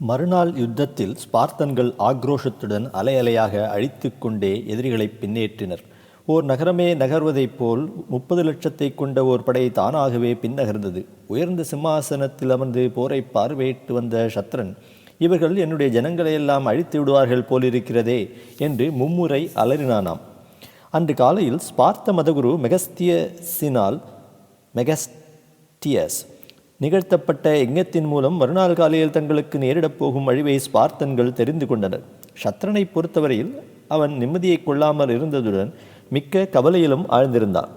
மறுநாள் யுத்தத்தில் ஸ்பார்த்தன்கள் ஆக்ரோஷத்துடன் அலை அலையாக அழித்து கொண்டே எதிரிகளை பின்னேற்றினர். ஓர் நகரமே நகர்வதைப் போல் 30 லட்சத்தை கொண்ட ஓர் படை தானாகவே பின்னகர்ந்தது. உயர்ந்த சிம்மாசனத்தில் அமர்ந்து போரை பார்வையிட்டு வந்த சத்ரன், இவர்கள் என்னுடைய ஜனங்களையெல்லாம் அழித்து விடுவார்கள் போலிருக்கிறதே என்று மும்முறை அலறினானாம். அன்று காலையில் ஸ்பார்த்த மதகுரு மெகஸ்டியஸ் நிகழ்த்தப்பட்ட யஜ்ஞத்தின் மூலம் மறுநாள் காலையில் தங்களுக்கு நேரிடப் போகும் அழிவை ஸ்பார்த்தன்கள் தெரிந்து கொண்டனர். சத்ரனை பொறுத்தவரையில் அவன் நிம்மதியை கொள்ளாமல் இருந்ததுடன் மிக்க கவலையிலும் ஆழ்ந்திருந்தான்.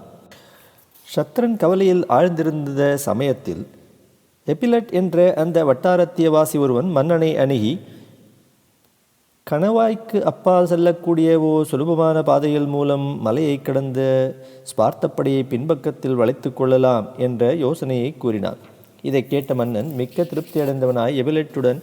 சத்ரன் கவலையில் ஆழ்ந்திருந்த சமயத்தில் எபிலட் என்ற அந்த வட்டாரத்தியவாசி ஒருவன் மன்னனை அணுகி, கணவாய்க்கு அப்பால் செல்லக்கூடிய சுலபமான பாதையில் மூலம் மலையை கடந்த ஸ்பார்த்தப்படையை பின்பக்கத்தில் வளைத்து கொள்ளலாம் என்ற யோசனையை கூறினான். இதை கேட்ட மன்னன் மிக்க திருப்தி அடைந்தவனாய் எபிலட்டுடன்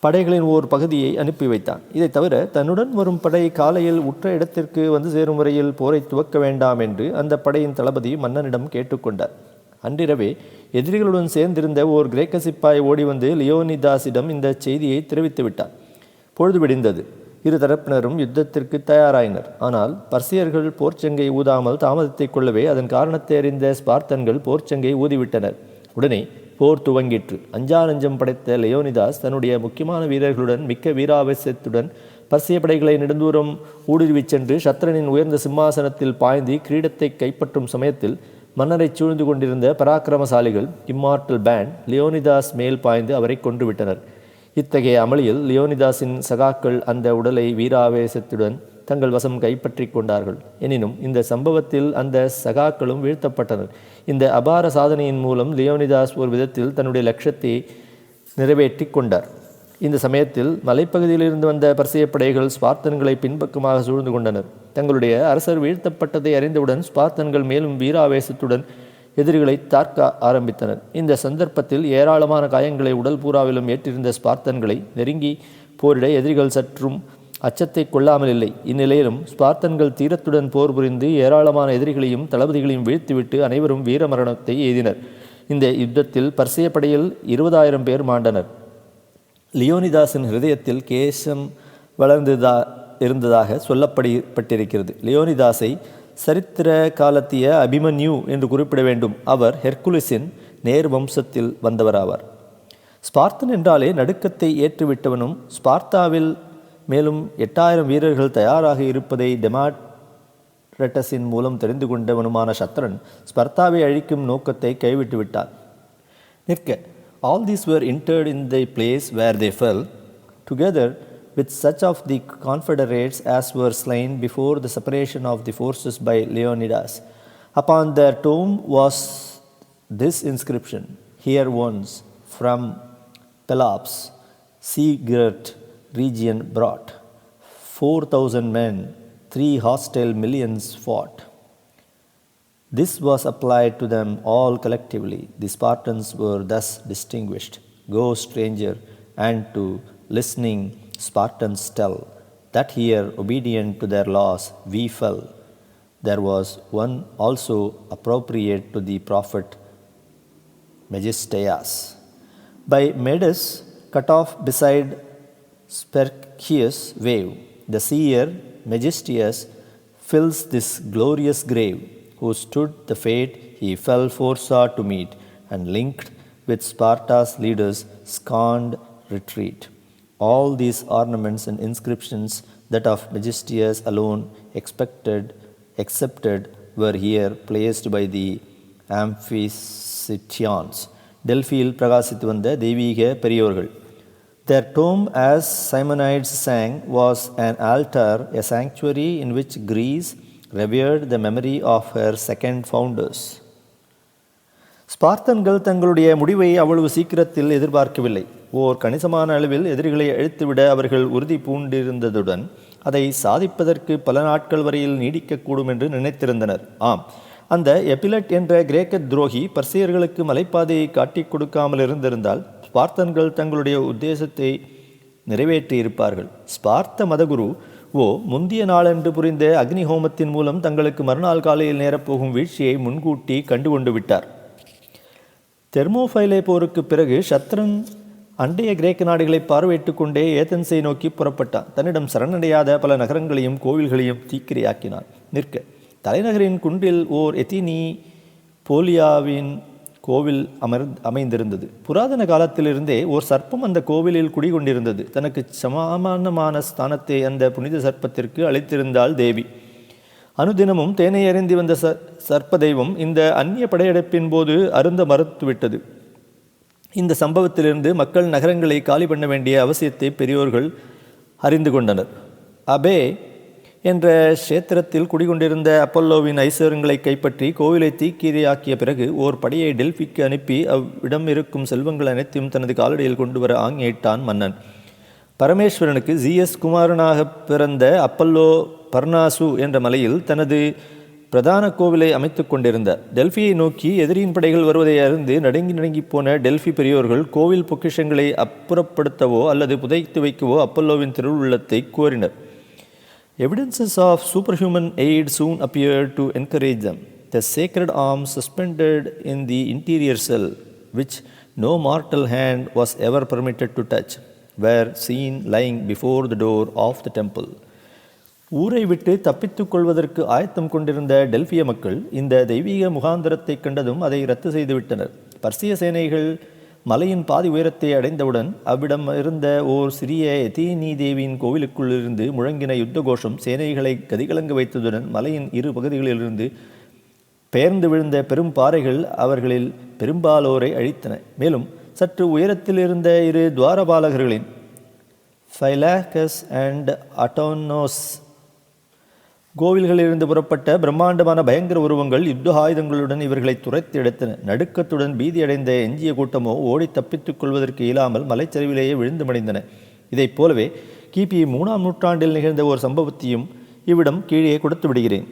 படைகளின் ஓர் பகுதியை அனுப்பி வைத்தான். இதை தவிர தன்னுடன் வரும் படை காலையில் உற்ற இடத்திற்கு வந்து சேரும் வரையில் போரை துவக்க வேண்டாம் என்று அந்த படையின் தளபதி மன்னனிடம் கேட்டுக்கொண்டார். அன்றிரவே எதிரிகளுடன் சேர்ந்திருந்த ஓர் கிரேக்க சிப்பாய் ஓடி வந்து லியோனிதாஸிடம் இந்த செய்தியை தெரிவித்து விட்டான். பொழுது விடிந்தது. இரு தரப்பினரும் யுத்தத்திற்கு தயாராயினர். ஆனால் பர்சியர்கள் போர்ச்சங்கை ஊதாமல் தாமதத்தை கொள்ளவே அதன் காரணத்தை அறிந்த ஸ்பார்த்தன்கள் போர்ச்சங்கை ஊதிவிட்டனர். உடனே போர் துவங்கிற்று. அஞ்சானஞ்சம் படைத்த லியோனிதாஸ் தன்னுடைய முக்கியமான வீரர்களுடன் மிக்க வீராவேசத்துடன் பர்சிய படைகளை நெடுந்தூரம் ஊடுருவிச் சென்று சத்ரனின் உயர்ந்த சிம்மாசனத்தில் பாய்ந்து கிரீடத்தை கைப்பற்றும் சமயத்தில் மன்னரை சூழ்ந்து கொண்டிருந்த பராக்கிரமசாலிகள் இம்மார்டல் பேண்ட் லியோனிதாஸ் மேல் பாய்ந்து அவரை கொன்றுவிட்டனர். இத்தகைய அமளியில் லியோனிதாஸின் சகாக்கள் அந்த உடலை வீராவேசத்துடன் தங்கள் வசம் கைப்பற்றி கொண்டார்கள். எனினும் இந்த சம்பவத்தில் அந்த சகாக்களும் வீழ்த்தப்பட்டனர். இந்த அபார சாதனையின் மூலம் லியோனிதாஸ் ஒரு விதத்தில் தன்னுடைய லட்சியத்தை நிறைவேற்றி கொண்டார். இந்த சமயத்தில் மலைப்பகுதியில் இருந்து வந்த பர்சிய படைகள் ஸ்பார்த்தன்களை பின்பக்கமாக சூழ்ந்து கொண்டனர். தங்களுடைய அரசர் வீழ்த்தப்பட்டதை அறிந்தவுடன் ஸ்பார்த்தன்கள் மேலும் வீராவேசத்துடன் எதிரிகளை தாக்க ஆரம்பித்தனர். இந்த சந்தர்ப்பத்தில் ஏராளமான காயங்களை உடல் பூராவிலும் ஏற்றிருந்த ஸ்பார்த்தன்களை நெருங்கி போரிட எதிரிகள் சற்றும் அச்சத்தை கொள்ளாமல் இல்லை. இந்நிலையிலும் ஸ்பார்த்தன்கள் தீரத்துடன் போர் புரிந்து ஏராளமான எதிரிகளையும் தளபதிகளையும் வீழ்த்திவிட்டு அனைவரும் வீரமரணத்தை எய்தினர். இந்த யுத்தத்தில் பர்சிய படையில் 20,000 பேர் மாண்டனர். லியோனிதாஸின் ஹிருதயத்தில் கேசம் இருந்ததாக சொல்லப்பட்டிருக்கிறது. லியோனிதாஸை சரித்திர காலத்திய அபிமன்யு என்று குறிப்பிட வேண்டும். அவர் ஹெர்குலிஸின் நேர் வம்சத்தில் வந்தவராவார். ஸ்பார்த்தன் என்றாலே நடுக்கத்தை ஏற்றுவிட்டவனும் ஸ்பார்த்தாவில் மேலும் 8,000 வீரர்கள் தயாராக இருப்பதை டெமாட்ரட்டஸின் மூலம் தெரிந்து கொண்டவனுமான சத்ரன் ஸ்பர்த்தாவை அழிக்கும் நோக்கத்தை கைவிட்டு விட்டார். நிற்க all these were interred in the place where they fell, together with such of the confederates as were slain before the separation of the forces by Leonidas. Upon their tomb was this inscription: Here once from Pelops, sea-girt region brought 4,000 men, 3 hostile millions fought. This was applied to them all collectively. The Spartans were thus distinguished. Go, stranger, and to listening Spartans tell, that here, obedient to their laws, we fell. There was one also appropriate to the prophet Megistias. By Medes, cut off beside Spercheius' wave, the seer Megistias fills this glorious grave, who stood the fate he fell foresaw to meet, and linked with Sparta's leaders' scorned retreat. All these ornaments and inscriptions that of Megistias alone accepted were here placed by the Amphictyons. டெல்பியில் பிரகாசித்து வந்த தெய்வீக பெரியோர்கள். Their tomb, as Simonides sang, was an altar, a sanctuary in which Greece revered the memory of her second founders. ஸ்பார்த்தன்கள் தங்களுடைய முடிவை அவ்வளவு சீக்கிரத்தில் எதிர்பார்க்கவில்லை. ஓர் கணிசமான அளவில் எதிரிகளை அழித்துவிட அவர்கள் உறுதி பூண்டிருந்ததுடன் அதை சாதிப்பதற்கு பல நாட்கள் வரையில் நீடிக்கக்கூடும் என்று நினைத்திருந்தனர். ஆம், அந்த எபிலட் என்ற கிரேக்க துரோகி பர்சியர்களுக்கு மலைப்பாதையை காட்டிக் கொடுக்காமல் இருந்திருந்தால் ஸ்பார்த்தன்கள் தங்களுடைய உத்தேசத்தை நிறைவேற்றியிருப்பார்கள். ஸ்பார்த்த மதகுரு முந்திய நாளன்று புரிந்த அக்னி ஹோமத்தின் மூலம் தங்களுக்கு மறுநாள் காலையில் நேரப்போகும் வீழ்ச்சியை முன்கூட்டி கண்டுகொண்டு விட்டார். தெர்மோஃபைலே போருக்கு பிறகு சத்ரன் அண்டைய கிரேக்க நாடுகளை பார்வையிட்டுக் கொண்டே ஏதென்ஸை நோக்கி புறப்பட்டான். தன்னிடம் சரணடையாத பல நகரங்களையும் கோவில்களையும் தீக்கிரையாக்கினான். நிற்க தலைநகரின் குன்றில் ஓர் எத்தினி போலியாவின் கோவில் அமைந்திருந்தது. புராதன காலத்திலிருந்தே ஓர் சர்ப்பம் அந்த கோவிலில் குடிகொண்டிருந்தது. தனக்கு சமானமான ஸ்தானத்தை அந்த புனித சர்ப்பத்திற்கு அளித்திருந்தாள் தேவி. அனுதினமும் தேனை அறிந்து வந்த சர்ப்ப தெய்வம் இந்த அந்நிய படையெடுப்பின் போது அருந்த மறுத்துவிட்டது. இந்த சம்பவத்திலிருந்து மக்கள் நகரங்களை காலி பண்ண வேண்டிய அவசியத்தை பெரியோர்கள் அறிந்து கொண்டனர். அபே என்ற க்ஷேத்திரத்தில் குடிகொண்டிருந்த அப்பல்லோவின் ஐஸ்வர்யங்களை கைப்பற்றி கோவிலை தீக்கிரையாக்கிய பிறகு ஓர் படையை டெல்பிக்கு அனுப்பி அவ்விடம் இருக்கும் செல்வங்கள் அனைத்தையும் தனது காலடியில் கொண்டு வர ஆங்கியிட்டான் மன்னன். பரமேஸ்வரனுக்கு ஜீயஸ் குமாரனாக பிறந்த அப்பல்லோ பர்னாசு என்ற மலையில் தனது பிரதான கோவிலை அமைத்து கொண்டிருந்தார். டெல்பியை நோக்கி எதிரியின் படைகள் வருவதை அறிந்து நடுங்கி போன டெல்பி பெரியோர்கள் கோவில் பொக்கிஷங்களை அப்புறப்படுத்தவோ அல்லது புதைத்து வைக்கவோ அப்பல்லோவின் திருவுள்ளத்தை கோரினர். Evidences of superhuman aid soon appeared to encourage them. The sacred arms suspended in the interior cell, which no mortal hand was ever permitted to touch, were seen lying before the door of the temple. ஊரை விட்டு தப்பித்துக் கொள்வதற்கு ஆயத்தம் கொண்டிருந்த டெல்பிய மக்கள் இந்த தெய்வீக முகாந்திரத்தை கண்டதும் அதை ரத்து செய்துவிட்டனர். பர்சிய சேனைகள் மலையின் பாதி உயரத்தை அடைந்தவுடன் அவ்விடம் இருந்த ஓர் சிறிய எதீனி தேவியின் கோவிலுக்குள்ளிருந்து முழங்கின யுத்த கோஷம் சேனைகளை கதிகலங்க வைத்ததுடன் மலையின் இரு பகுதிகளிலிருந்து பெயர்ந்து விழுந்த பெரும் பாறைகள் அவர்களில் பெரும்பாலோரை அழித்தன. மேலும் சற்று உயரத்தில் இருந்த இரு துவாரபாலகர்களின் ஃபைலாக்கஸ் அண்ட் அட்டோனோஸ் கோவில்களிலிருந்து புறப்பட்ட பிரம்மாண்டமான பயங்கர உருவங்கள் யுத்த ஆயுதங்களுடன் இவர்களை துரைத்து எடுத்தன. நடுக்கத்துடன் பீதியடைந்த எஞ்சிய கூட்டமோ ஓடி தப்பித்துக் கொள்வதற்கு இயலாமல் மலைச்சரிவிலேயே விழுந்து மடிந்தன. இதைப் போலவே கிபி 3ஆம் நூற்றாண்டில் நிகழ்ந்த ஒரு சம்பவத்தையும் இவ்விடம் கீழே கொடுத்து விடுகிறேன்.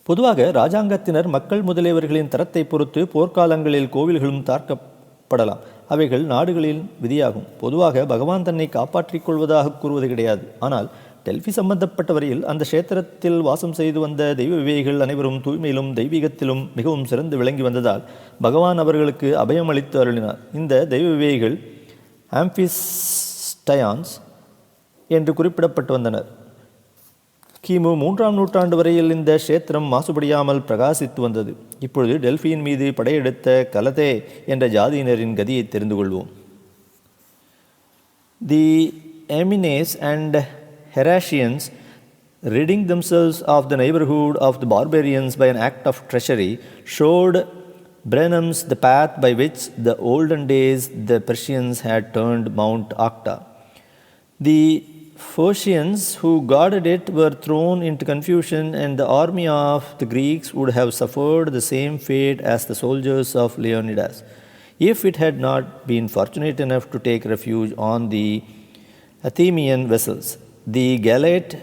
பொதுவாக இராஜாங்கத்தினர் மக்கள் முதலியவர்களின் தரத்தை பொறுத்து போர்க்காலங்களில் கோவில்களும் தாக்கப்படலாம். அவைகள் நாடுகளின் விதியாகும். பொதுவாக பகவான் தன்னை காப்பாற்றிக் கொள்வதாக கூறுவது கிடையாது. ஆனால் டெல்பி சம்பந்தப்பட்ட வரையில் அந்த க்ஷேத்திரத்தில் வாசம் செய்து வந்த தெய்வ விவேகிகள் அனைவரும் தூய்மையிலும் தெய்வீகத்திலும் மிகவும் சிறந்து விளங்கி வந்ததால் பகவான் அவர்களுக்கு அபயம் அளித்து அருளினார். இந்த தெய்வ விவேகிகள் ஆம்பிஸ்டயான்ஸ் என்று குறிப்பிடப்பட்டு வந்தனர். கிமு 3ஆம் நூற்றாண்டு வரையில் இந்த க்ஷேத்திரம் மாசுபடியாமல் பிரகாசித்து வந்தது. இப்பொழுது டெல்பியின் மீது படையெடுத்த கலதே என்ற ஜாதியினரின் கதியை தெரிந்து கொள்வோம். தி எமினேஸ் and Heratians, ridding themselves of the neighborhood of the barbarians by an act of treachery, showed Brahmins the path by which the olden days the Persians had turned Mount Akta. The Phocians who guarded it were thrown into confusion, and the army of the Greeks would have suffered the same fate as the soldiers of Leonidas, if it had not been fortunate enough to take refuge on the Athenian vessels. The Galate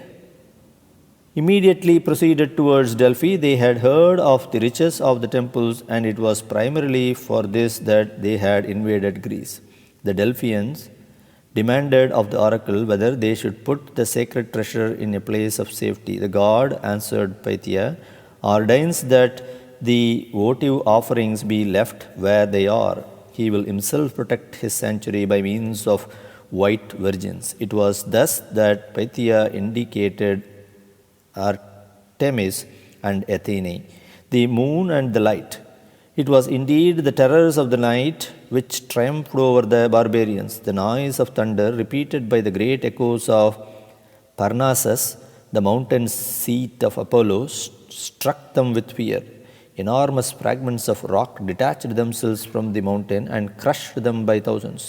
immediately proceeded towards Delphi. They had heard of the riches of the temples, and it was primarily for this that they had invaded Greece. The Delphians demanded of the oracle whether they should put the sacred treasure in a place of safety. The god answered, Pythia ordains that the votive offerings be left where they are. He will himself protect his sanctuary by means of white virgins. It was thus that Pythia indicated Artemis and Athene, the moon and the light. It was indeed the terrors of the night which triumphed over the barbarians. The noise of thunder, repeated by the great echoes of Parnassus, the mountain seat of Apollo, struck them with fear. Enormous fragments of rock detached themselves from the mountain and crushed them by thousands.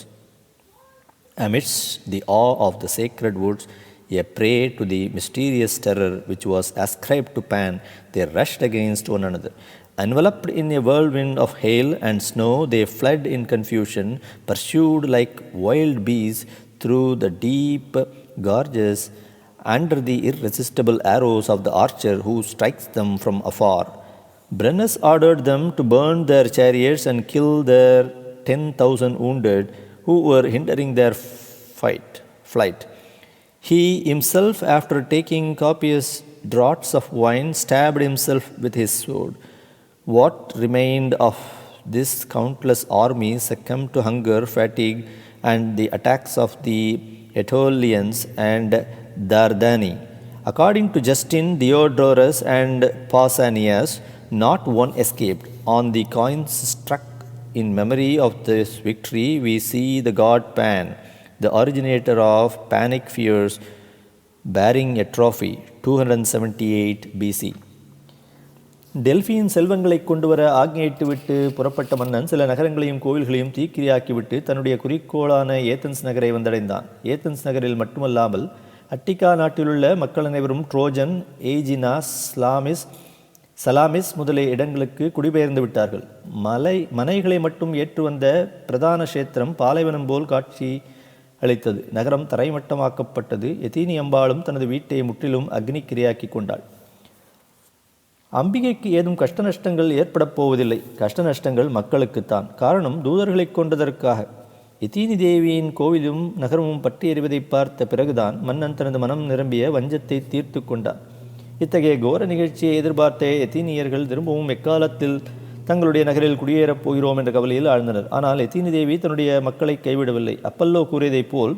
Amidst the awe of the sacred woods, a prey to the mysterious terror which was ascribed to Pan, they rushed against one another. Enveloped in a whirlwind of hail and snow, they fled in confusion, pursued like wild bees through the deep gorges under the irresistible arrows of the archer who strikes them from afar. Brennus ordered them to burn their chariots and kill their 10,000 wounded who were hindering their flight. He himself, after taking copious draughts of wine, stabbed himself with his sword. What remained of this countless army succumbed to hunger, fatigue, and the attacks of the Aetolians and Dardani. According to Justin, Diodorus, and Pausanias, not one escaped. On the coins struck in memory of this victory, we see the god Pan, the originator of panic fears, bearing a trophy, 278 BC. டெல்பியின் செல்வங்களை கொண்டு வர ஆக்ஞையிட்டுவிட்டு புறப்பட்ட மன்னன் சில நகரங்களையும் கோவில்களையும் தீக்கிரையாக்கிவிட்டு தன்னுடைய குறிக்கோளான Athens நகரை வந்தடைந்தான். Athens நகரில் மட்டுமல்லாமல் அட்டிகா நாட்டிலுள்ள மக்கள் அனைவரும் ட்ரோஜன், ஏஜினாஸ், சலாமிஸ் முதலிய இடங்களுக்கு குடிபெயர்ந்து விட்டார்கள். மனைகளை மட்டும் ஏற்று வந்த பிரதான கஷேத்திரம் பாலைவனம் போல் காட்சி அளித்தது. நகரம் தரைமட்டமாக்கப்பட்டது. எதீனி அம்பாளும் தனது வீட்டை முற்றிலும் அக்னிக்கிரையாக்கி கொண்டாள். அம்பிகைக்கு ஏதும் கஷ்ட நஷ்டங்கள் ஏற்படப் போவதில்லை. கஷ்ட நஷ்டங்கள் மக்களுக்குத்தான். காரணம் தூதர்களை கொண்டதற்காக. எதீனி தேவியின் கோவிலும் நகரமும் பற்றி எறிவதை பார்த்த பிறகுதான் மன்னன் தனது மனம் நிரம்பிய வஞ்சத்தை தீர்த்து கொண்டான். இத்தகைய கோர நிகழ்ச்சியை எதிர்பார்த்த எத்தீனியர்கள் திரும்பவும் எக்காலத்தில் தங்களுடைய நகரில் குடியேறப் போகிறோம் என்ற கவலையில் ஆழ்ந்தனர். ஆனால் எத்தீனி தேவி தன்னுடைய மக்களை கைவிடவில்லை. அப்பல்லோ கூறியதைப் போல்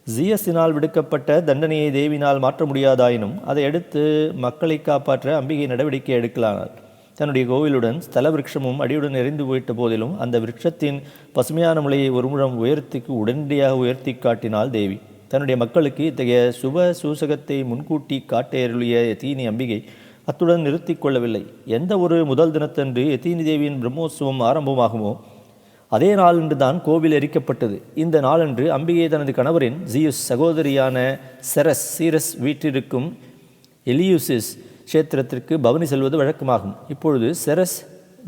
ஜியஸினால் விடுக்கப்பட்ட தண்டனையை தேவினால் மாற்ற முடியாதாயினும் அதை அடுத்து மக்களை காப்பாற்ற அம்பிகை நடவடிக்கை எடுக்கலானாள். தன்னுடைய கோவிலுடன் ஸ்தல விருட்சமும் அடியுடன் எரிந்து போயிட்ட போதிலும் அந்த விருட்சத்தின் பசுமையான முளையை ஒரு முழம் உடனடியாக உயர்த்தி காட்டினாள் தேவி. தன்னுடைய மக்களுக்கு இத்தகைய சுப சூசகத்தை முன்கூட்டி காட்ட அருளிய எத்தீனி அம்பிகை அத்துடன் நிறுத்தி கொள்ளவில்லை. எந்த ஒரு முதல் தினத்தன்று எத்தீனி தேவியின் பிரம்மோற்சவம் ஆரம்பமாகுமோ அதே நாளன்று தான் கோவில் எரிக்கப்பட்டது. இந்த நாளன்று அம்பிகை தனது கணவரின் ஜியுஸ் சகோதரியான சீரஸ் வீட்டிற்கும் எலியூசிஸ் கஷேத்திரத்திற்கு பவனி செல்வது வழக்கமாகும். இப்பொழுது செரஸ்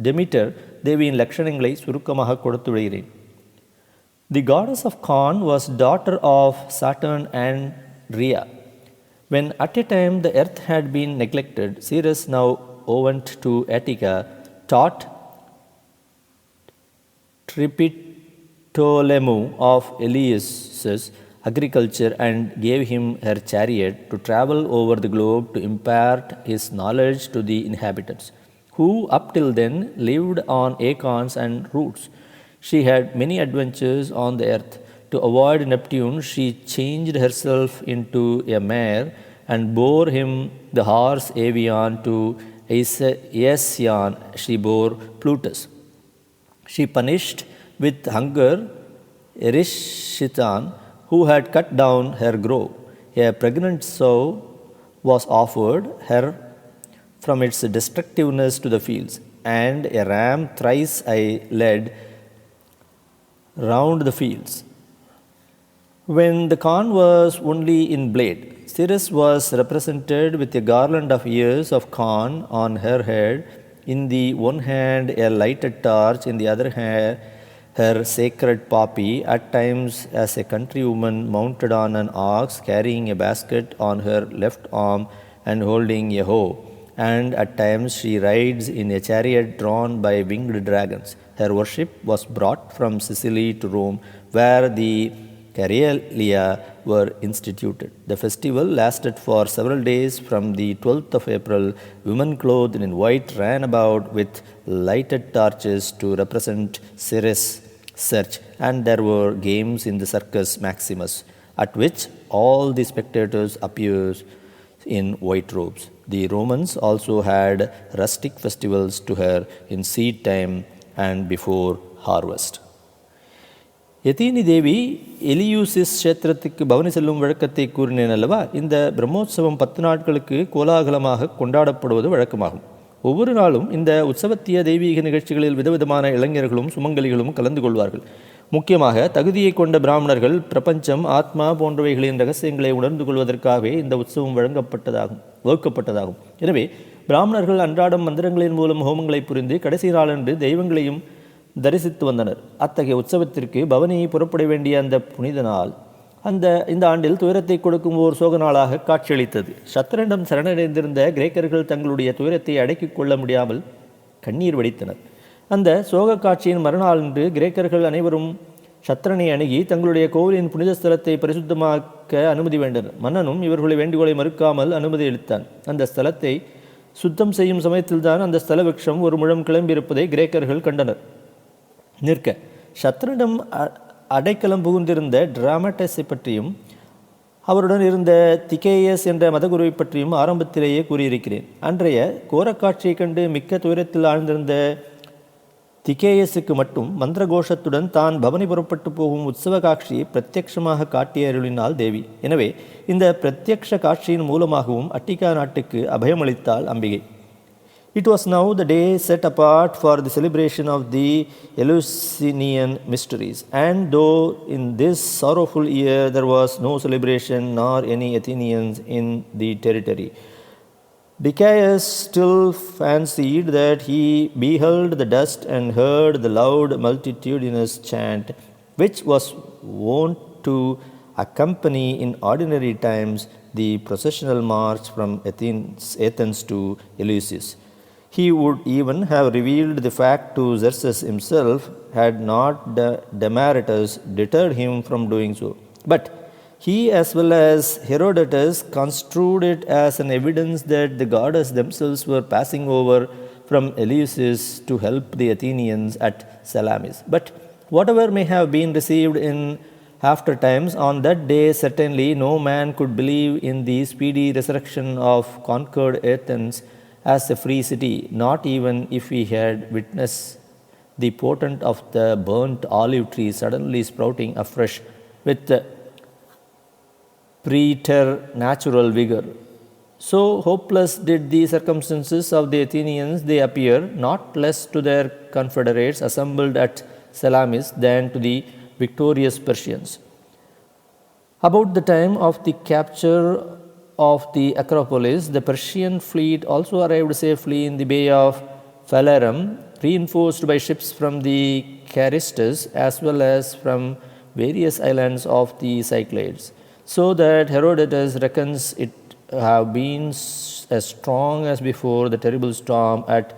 டெமிட்டர் தேவியின் லட்சணங்களை சுருக்கமாக கொடுத்து விடுகிறேன். The goddess of corn was daughter of Saturn and Rhea. When at a time the earth had been neglected, Ceres, now went to Attica, taught Triptolemy of Eleusis agriculture and gave him her chariot to travel over the globe to impart his knowledge to the inhabitants, who up till then lived on acorns and roots. She had many adventures on the earth. To avoid Neptune, she changed herself into a mare and bore him the horse Avian. To Aesion she bore Plutus. She punished with hunger Erishitan, who had cut down her grove. A pregnant sow was offered her from its destructiveness to the fields, and a ram thrice I led round the fields. When the corn was only in blade, Ceres was represented with a garland of ears of corn on her head, in the one hand a lighted torch, in the other hand her sacred Papi, at times as a countrywoman mounted on an ox, carrying a basket on her left arm and holding a hoe, and at times she rides in a chariot drawn by winged dragons. Her worship was brought from Sicily to Rome, where the Carelia were instituted. The festival lasted for several days. From the 12th of April, women clothed in white ran about with lighted torches to represent Ceres' search, and there were games in the Circus Maximus, at which all the spectators appeared in white robes. The Romans also had rustic festivals to her in seed time and before harvest. எத்தீனி தேவி எலியூசிஸ் கஷேத்திரத்துக்கு பவனி செல்லும் வழக்கத்தை கூறினேன் அல்லவா? இந்த பிரம்மோற்சவம் 10 நாட்களுக்கு கோலாகலமாக கொண்டாடப்படுவது வழக்கமாகும். ஒவ்வொரு நாளும் இந்த உற்சவத்திய தெய்வீக நிகழ்ச்சிகளில் விதவிதமான இளைஞர்களும் சுமங்கலிகளும் கலந்து கொள்வார்கள். முக்கியமாக தகுதியை கொண்ட பிராமணர்கள் பிரபஞ்சம், ஆத்மா போன்றவைகளின் ரகசியங்களை உணர்ந்து கொள்வதற்காகவே இந்த உற்சவம் வகுக்கப்பட்டதாகும். எனவே பிராமணர்கள் அன்றாடம் மந்திரங்களின் மூலம் ஹோமங்களை புரிந்து கடைசி நாளன்று தெய்வங்களையும் தரிசித்து வந்தனர். அத்தகைய உற்சவத்திற்கு பவனியை புறப்பட வேண்டிய அந்த புனித நாள் இந்த ஆண்டில் துயரத்தை கொடுக்கும் ஓர் சோக நாளாக காட்சியளித்தது. சத்திரனிடம் சரணடைந்திருந்த கிரேக்கர்கள் தங்களுடைய துயரத்தை அடக்கிக் கொள்ள முடியாமல் கண்ணீர் வடித்தனர். அந்த சோக காட்சியின் மறுநாளன்று கிரேக்கர்கள் அனைவரும் சத்திரனை அணுகி தங்களுடைய கோவிலின் புனித ஸ்தலத்தை பரிசுத்தமாக்க அனுமதி வேண்டனர். மன்னனும் இவர்களுடைய வேண்டுகோளை மறுக்காமல் அனுமதி அளித்தான். அந்த ஸ்தலத்தை சுத்தம் செய்யும் சமயத்தில்தான் அந்த ஸ்தல விருட்சம் ஒரு முழம் கிளம்பியிருப்பதை கிரேக்கர்கள் கண்டனர். நிற்க சத்ருவிடம் அடைக்கலம் புகுந்திருந்த டிராமட்டஸை பற்றியும் அவருடன் இருந்த திகேயஸ் என்ற மதகுருவை பற்றியும் ஆரம்பத்திலேயே கூறியிருக்கிறேன். அன்றைய கோரக்காட்சியை கண்டு மிக்க துயரத்தில் ஆழ்ந்திருந்த திகேயஸுக்கு மட்டும் மந்திர கோஷத்துடன் தான் பவனி புறப்பட்டு போகும் உற்சவ காட்சியை பிரத்யட்சமாக காட்டிய அருளினாள் தேவி. எனவே இந்த பிரத்யக்ஷ காட்சியின் மூலமாகவும் அட்டிகா நாட்டுக்கு அபயமளித்தாள் Ambigai. It was now the day set apart for the celebration of the Eleusinian mysteries, and though in this sorrowful year there was no celebration nor any Athenians in the territory, Dicaius still fancied that he beheld the dust and heard the loud multitudinous chant which was wont to accompany in ordinary times the processional march from Athens to Eleusis. He would even have revealed the fact to Xerxes himself had not Demaratus deterred him from doing so. But he, as well as Herodotus, construed it as an evidence that the goddess themselves were passing over from Eleusis to help the Athenians at Salamis. But whatever may have been received in after times, on that day certainly no man could believe in the speedy resurrection of conquered Athens as a free city, not even if we had witnessed the portent of the burnt olive tree suddenly sprouting afresh with preternatural vigor. So hopeless did the circumstances of the Athenians they appear, not less to their confederates assembled at Salamis than to the victorious Persians. About the time of the capture of the Acropolis, the Persian fleet also arrived safely in the Bay of Phalerum, reinforced by ships from the Carystus as well as from various islands of the Cyclades, so that Herodotus reckons it have been as strong as before the terrible storm at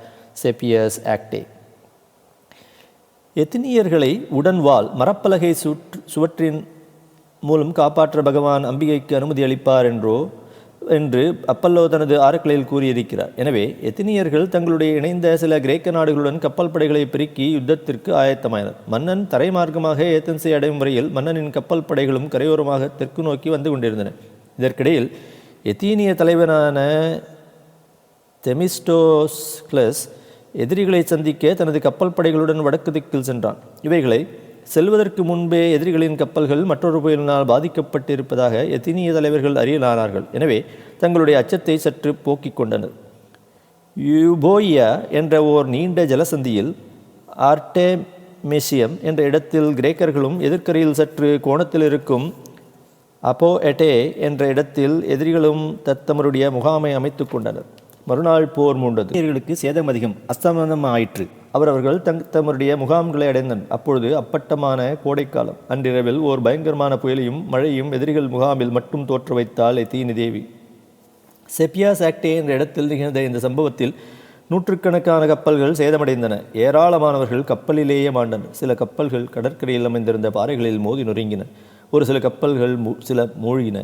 Sepias Acte. எத்தினியர்களை உடன்வாள் மரப்பலகை சுவற்றின் மூலம் காப்பாற்ற பகவான் அம்பிகைக்கு அனுமதி அளிப்பார் என்று Apollo தனது ஆரக்கிளையில் கூறியிருக்கிறார். எனவே எத்தினியர்கள் தங்களுடைய இணைந்த சில கிரேக்க நாடுகளுடன் கப்பல் படைகளை பெருக்கி யுத்தத்திற்கு ஆயத்தமாயினர். மன்னன் தரைமார்க்கமாக ஏத்தன்ஸை அடையும் வரையில் மன்னனின் கப்பல் படைகளும் கரையோரமாக தெற்கு நோக்கி வந்து கொண்டிருந்தன. இதற்கிடையில் எத்தீனிய தலைவனான தெமிஸ்டோக்லஸ் எதிரிகளை சந்திக்க தனது கப்பல் படைகளுடன் வடக்கு திக்கில் சென்றான். இவைகளை செல்வதற்கு முன்பே எதிரிகளின் கப்பல்கள் மற்றொரு புயலினால் பாதிக்கப்பட்டிருப்பதாக எத்தினிய தலைவர்கள் அறியலானார்கள். எனவே தங்களுடைய அச்சத்தை சற்று போக்கிக் கொண்டனர். யூபோயியா என்ற ஓர் நீண்ட ஜலசந்தியில் ஆர்டெமிசியம் என்ற இடத்தில் கிரேக்கர்களும் எதிர்க்கரையில் சற்று கோணத்தில் இருக்கும் அப்போஎட்டே என்ற இடத்தில் எதிரிகளும் தத்தமருடைய முகாமை அமைத்து கொண்டனர். மறுநாள் போர் மூண்டது. எதிரிகளுக்கு சேதம் அதிகம், அஸ்தமனம் ஆயிற்று. அவரவர்கள் தம்முடைய முகாம்களை அடைந்தனர். அப்பொழுது அப்பட்டமான கோடைக்காலம். அன்றிரவில் ஓர் பயங்கரமான புயலையும் மழையும் எதிரிகள் முகாமில் மட்டும் தோற்று வைத்தாள் எத்தீனி தேவி. செப்பியாஸ் ஆக்டே என்ற இடத்தில் நிகழ்ந்த இந்த சம்பவத்தில் நூற்றுக்கணக்கான கப்பல்கள் சேதமடைந்தன. ஏராளமானவர்கள் கப்பலிலேயே மாண்டனர். சில கப்பல்கள் கடற்கரையில் அமைந்திருந்த பாறைகளில் மோதி நொறுங்கின. ஒரு சில கப்பல்கள் சில மூழ்கின.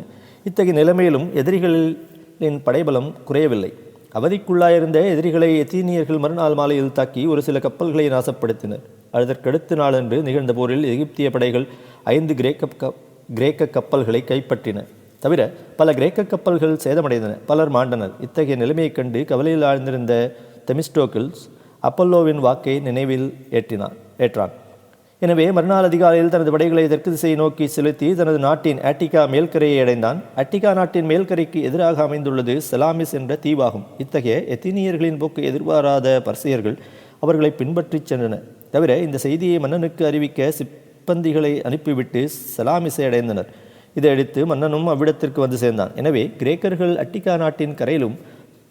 இத்தகைய நிலைமையிலும் எதிரிகளின் படைபலம் குறையவில்லை. அவதிக்குள்ளாயிருந்த எதிரிகளை எத்தீனியர்கள் மறுநாள் மாலையில் தாக்கி ஒரு சில கப்பல்களை நாசப்படுத்தினர். அதற்கடுத்த நாளன்று நிகழ்ந்த போரில் எகிப்திய படைகள் 5 கிரேக்க கப்பல்களை கைப்பற்றின. தவிர பல கிரேக்க கப்பல்கள் சேதமடைந்தன. பலர் மாண்டனர். இத்தகைய நிலைமையைக் கண்டு கவலையில் ஆழ்ந்திருந்த தெமிஸ்டோக்கிள்ஸ் அப்பல்லோவின் வாக்கை நினைவில் ஏற்றான். எனவே மறுநாள் அதிகாலையில் தனது படைகளை தெற்கு திசையை நோக்கி செலுத்தி தனது நாட்டின் ஆட்டிகா மேல்கரையை அடைந்தான். ஆட்டிகா நாட்டின் மேல்கரைக்கு எதிராக அமைந்துள்ளது செலாமிஸ் என்ற தீவாகும். இத்தகைய எத்தீனியர்களின் போக்கு எதிர்பாராத பர்சியர்கள் அவர்களை பின்பற்றிச் சென்றனர். தவிர இந்த செய்தியை மன்னனுக்கு அறிவிக்க சிப்பந்திகளை அனுப்பிவிட்டு செலாமிஸை அடைந்தனர். இதையடுத்து மன்னனும் அவ்விடத்திற்கு வந்து சேர்ந்தான். எனவே கிரேக்கர்கள் அட்டிகா நாட்டின் கரையிலும்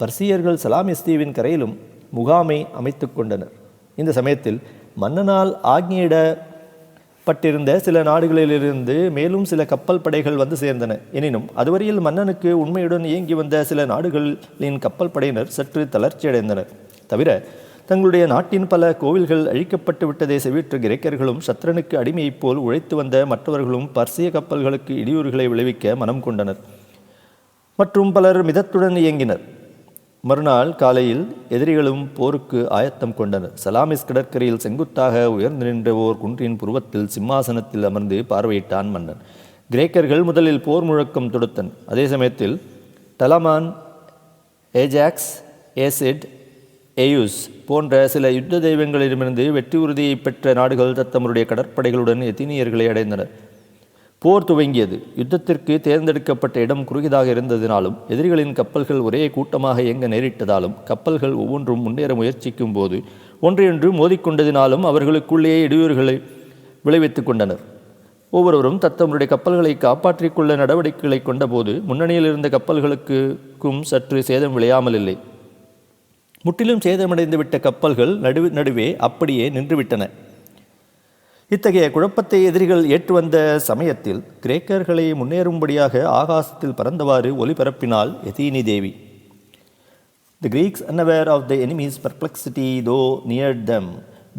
பர்சியர்கள் செலாமிஸ் தீவின் கரையிலும் முகாமை அமைத்து கொண்டனர். இந்த சமயத்தில் மன்னனால் ஆக்ஞையிடப்பட்டிருந்த சில நாடுகளிலிருந்து மேலும் சில கப்பல் படைகள் வந்து சேர்ந்தன. எனினும் அதுவரையில் மன்னனுக்கு உண்மையுடன் இயங்கி வந்த சில நாடுகளின் கப்பல் படையினர் சற்று தளர்ச்சியடைந்தனர். தவிர தங்களுடைய நாட்டின் பல கோவில்கள் அழிக்கப்பட்டு விட்டதை செவிற்ற கிரேக்கர்களும் சத்ரனுக்கு அடிமையைப் போல் உழைத்து வந்த மற்றவர்களும் பர்சிய கப்பல்களுக்கு இடையூறுகளை விளைவிக்க மனம் கொண்டனர். மற்றும் பலர் மிதத்துடன் இயங்கினர். மறுநாள் காலையில் எதிரிகளும் போருக்கு ஆயத்தம் கொண்டனர். சலாமிஸ் கடற்கரையில் செங்குத்தாக உயர்ந்து நின்ற ஓர் குன்றின் புருவத்தில் சிம்மாசனத்தில் அமர்ந்து பார்வையிட்டான் மன்னன். கிரேக்கர்கள் முதலில் போர் முழக்கம் தொடுத்தனர். அதே சமயத்தில் டலமான், ஏஜாக்ஸ், ஏசிட், ஏயுஸ் போன்ற சில யுத்த தெய்வங்களிடமிருந்து வெற்றி உறுதியை பெற்ற நாடுகள் தத்தமருடைய கடற்படைகளுடன் எதினியர்களை அடைந்தனர். போர் துவங்கியது. யுத்தத்திற்கு தேர்ந்தெடுக்கப்பட்ட இடம் குறுகியதாக இருந்ததினாலும் எதிரிகளின் கப்பல்கள் ஒரே கூட்டமாக இயங்க நேரிட்டதாலும் கப்பல்கள் ஒவ்வொன்றும் முன்னேற முயற்சிக்கும் போது ஒன்றையொன்று மோதிக்கொண்டதினாலும் அவர்களுக்குள்ளேயே இடையூறுகளை விளைவித்துக் கொண்டனர். ஒவ்வொருவரும் தத்தமுடைய கப்பல்களை காப்பாற்றிக் கொள்ள நடவடிக்கைகளை கொண்டபோது முன்னணியில் இருந்த கப்பல்களுக்கும் சற்று சேதம் விளையாமல் இல்லை. முற்றிலும் சேதமடைந்து விட்ட கப்பல்கள் நடுவே அப்படியே நின்றுவிட்டன. இத்தகைய குழப்பத்தை எதிரிகள் ஏற்று வந்த சமயத்தில் கிரேக்கர்களை முன்னேறும்படியாக ஆகாசத்தில் பறந்தவாறு ஒலிபரப்பினாள் எதீனி தேவி. The Greeks, unaware of the enemy's perplexity, though near them,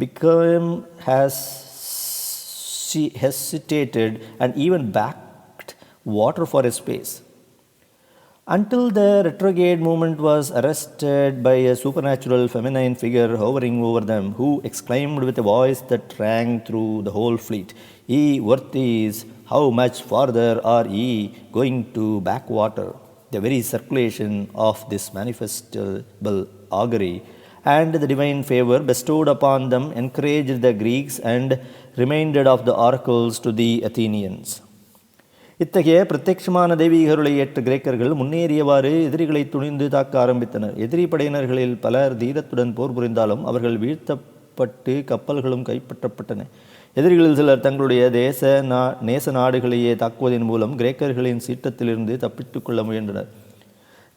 became hesitated and even backed water for a space, until the retrograde movement was arrested by a supernatural feminine figure hovering over them, who exclaimed with a voice that rang through the whole fleet, "Ye worthies, how much farther are ye going to back water?" The very circulation of this manifestable augury and the divine favor bestowed upon them encouraged the Greeks and reminded of the oracles to the Athenians. இத்தகைய பிரத்யட்சமான தெய்வீகருளை ஏற்ற கிரேக்கர்கள் முன்னேறியவாறு எதிரிகளை துணிந்து தாக்க ஆரம்பித்தனர். எதிரி படையினர்களில் பலர் தீரத்துடன் போர் புரிந்தாலும் அவர்கள் வீழ்த்தப்பட்டு கப்பல்களும் கைப்பற்றப்பட்டன. எதிரிகளில் சிலர் தங்களுடைய நேச நாடுகளையே தாக்குவதன் மூலம் கிரேக்கர்களின் சீற்றத்திலிருந்து தப்பித்துக் கொள்ள முயன்றனர்.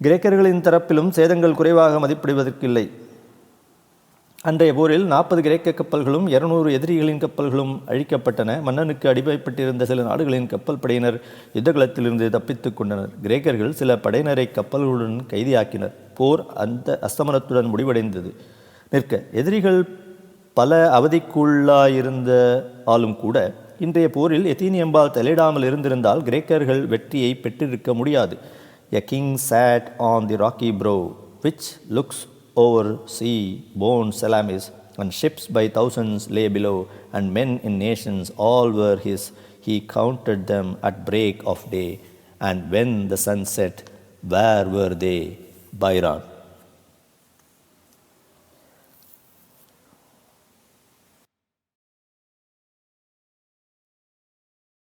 கிரேக்கர்களின் தரப்பிலும் சேதங்கள் குறைவாக மதிப்பிடுவதற்கில்லை. அன்றைய போரில் 40 கிரேக்க கப்பல்களும் 200 எதிரிகளின் கப்பல்களும் அழிக்கப்பட்டன. மன்னனுக்கு அடிமைப்பட்டிருந்த சில நாடுகளின் கப்பல் படையினர் யுத்தகலத்திலிருந்து தப்பித்துக் கொண்டனர். கிரேக்கர்கள் சில படையினரை கப்பல்களுடன் கைதியாக்கினர். போர் அந்த அஸ்தமனத்துடன் முடிவடைந்தது நிற்க. எதிரிகள் பல அவதிக்குள்ளாயிருந்த ஆளும் கூட இன்றைய போரில் எதீனியம்பால் தலையிடாமல் இருந்திருந்தால் கிரேக்கர்கள் வெற்றியை பெற்றிருக்க முடியாது. A king sat on the rocky brow, which looks over sea born Salamis, and ships by thousands lay below, and men in nations all were his. He counted them at break of day, and when the sun set, where were they? Byron.